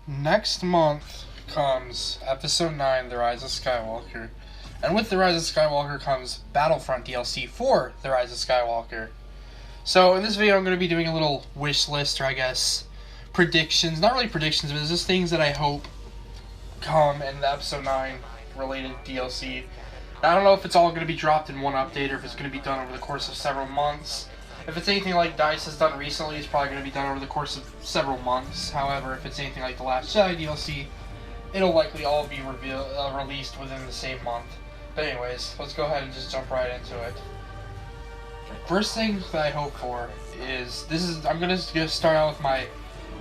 Next month comes Episode 9, The Rise of Skywalker. And with The Rise of Skywalker comes Battlefront DLC for The Rise of Skywalker. So in this video I'm going to be doing a little wish list, or I guess predictions. Not really predictions, but it's just things that I hope come in the Episode 9 related DLC. Now, I don't know if it's all going to be dropped in one update or if it's going to be done over the course of several months. If it's anything like DICE has done recently, it's probably going to be done over the course of several months. However, if it's anything like the Last Jedi DLC, it'll likely all be released within the same month. But anyways, let's go ahead and just jump right into it. First thing that I hope for is, I'm going to start out with my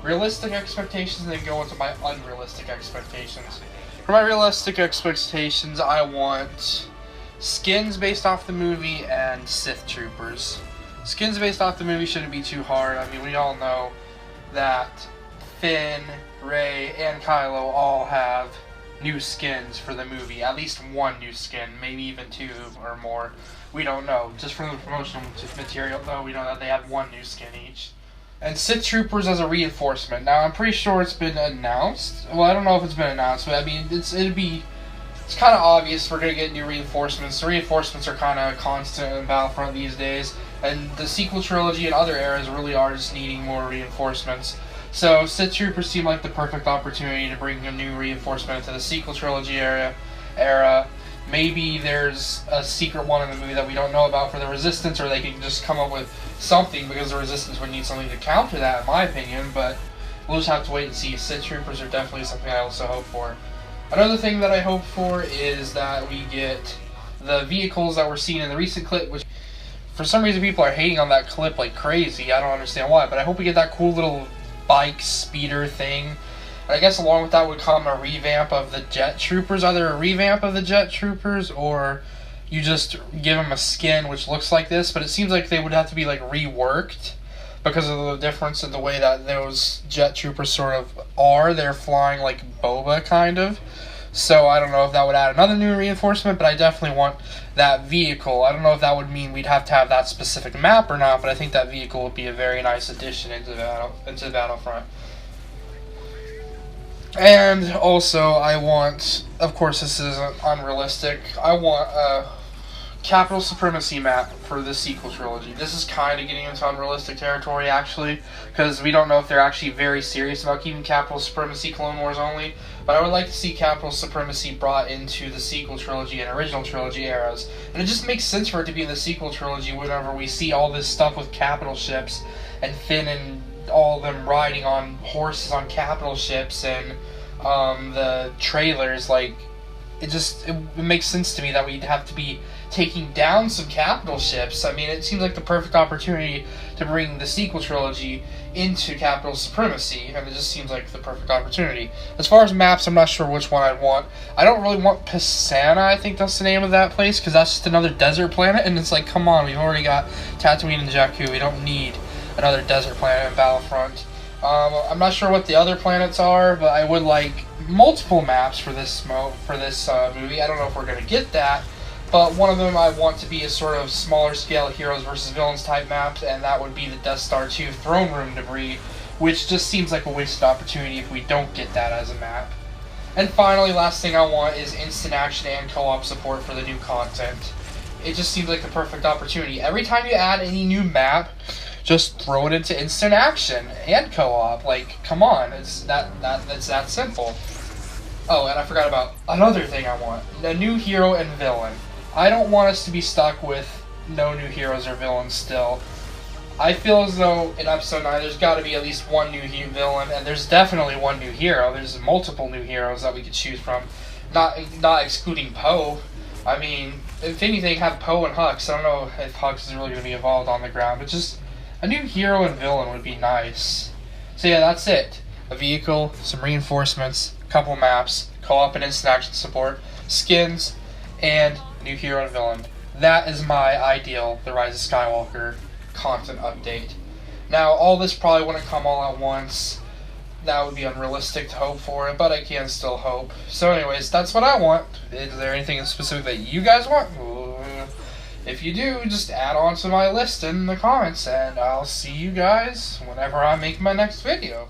realistic expectations and then go into my unrealistic expectations. For my realistic expectations, I want skins based off the movie and Sith Troopers. Skins based off the movie shouldn't be too hard. I mean, we all know that Finn, Rey, and Kylo all have new skins for the movie. At least one new skin, maybe even two or more. We don't know. Just from the promotional material, though, we know that they have one new skin each. And Sith Troopers as a reinforcement. Now, I'm pretty sure it's been announced. Well, I don't know if it's been announced, but I mean, it's kind of obvious we're going to get new reinforcements. The reinforcements are kind of constant in Battlefront these days. And the sequel trilogy and other eras really are just needing more reinforcements. So Sith Troopers seem like the perfect opportunity to bring a new reinforcement into the sequel trilogy era. Maybe there's a secret one in the movie that we don't know about for the Resistance, or they can just come up with something, because the Resistance would need something to counter that, in my opinion. But we'll just have to wait and see. Sith Troopers are definitely something I also hope for. Another thing that I hope for is that we get the vehicles that we're seeing in the recent clip, which for some reason people are hating on that clip like crazy. I don't understand why, but I hope we get that cool little bike speeder thing. And I guess along with that would come a revamp of the Jet Troopers. Either a revamp of the Jet Troopers, or you just give them a skin which looks like this, but it seems like they would have to be like reworked because of the difference in the way that those Jet Troopers sort of are. They're flying like Boba, kind of. So I don't know if that would add another new reinforcement, but I definitely want that vehicle. I don't know if that would mean we'd have to have that specific map or not, but I think that vehicle would be a very nice addition into Battlefront. And also, I want, of course this isn't unrealistic, I want a Capital Supremacy map for the sequel trilogy. This is kind of getting into unrealistic territory, actually, because we don't know if they're actually very serious about keeping Capital Supremacy Clone Wars only, but I would like to see Capital Supremacy brought into the sequel trilogy and original trilogy eras. And it just makes sense for it to be in the sequel trilogy whenever we see all this stuff with capital ships, and Finn and all of them riding on horses on capital ships, and the trailers, like, it makes sense to me that we'd have to be taking down some capital ships. I mean, it seems like the perfect opportunity to bring the sequel trilogy into Capital Supremacy, and it just seems like the perfect opportunity. As far as maps, I'm not sure which one I'd want. I don't really want Pisana, I think that's the name of that place, because that's just another desert planet, and it's like, come on, we've already got Tatooine and Jakku. We don't need another desert planet in Battlefront. I'm not sure what the other planets are, but I would like multiple maps for this movie. I don't know if we're going to get that, but one of them I want to be a sort of smaller scale heroes versus villains type map, and that would be the Death Star 2 throne room debris, which just seems like a wasted opportunity if we don't get that as a map. And finally, last thing I want is instant action and co-op support for the new content. It just seems like the perfect opportunity. Every time you add any new map, just throw it into instant action and co-op. Like, come on, it's that simple. Oh, and I forgot about another thing I want. A new hero and villain. I don't want us to be stuck with no new heroes or villains still. I feel as though in Episode 9 there's got to be at least one new villain, and there's definitely one new hero. There's multiple new heroes that we could choose from. Not excluding Poe. I mean, if anything, have Poe and Hux. I don't know if Hux is really going to be involved on the ground, but just a new hero and villain would be nice. So yeah, that's it. A vehicle, some reinforcements, a couple maps, co-op and instant action support, skins, and new hero and villain. That is my ideal The Rise of Skywalker content update. Now, all this probably wouldn't come all at once. That would be unrealistic to hope for it, but I can still hope. So anyways, that's what I want. Is there anything specific that you guys want? If you do, just add on to my list in the comments, and I'll see you guys whenever I make my next video.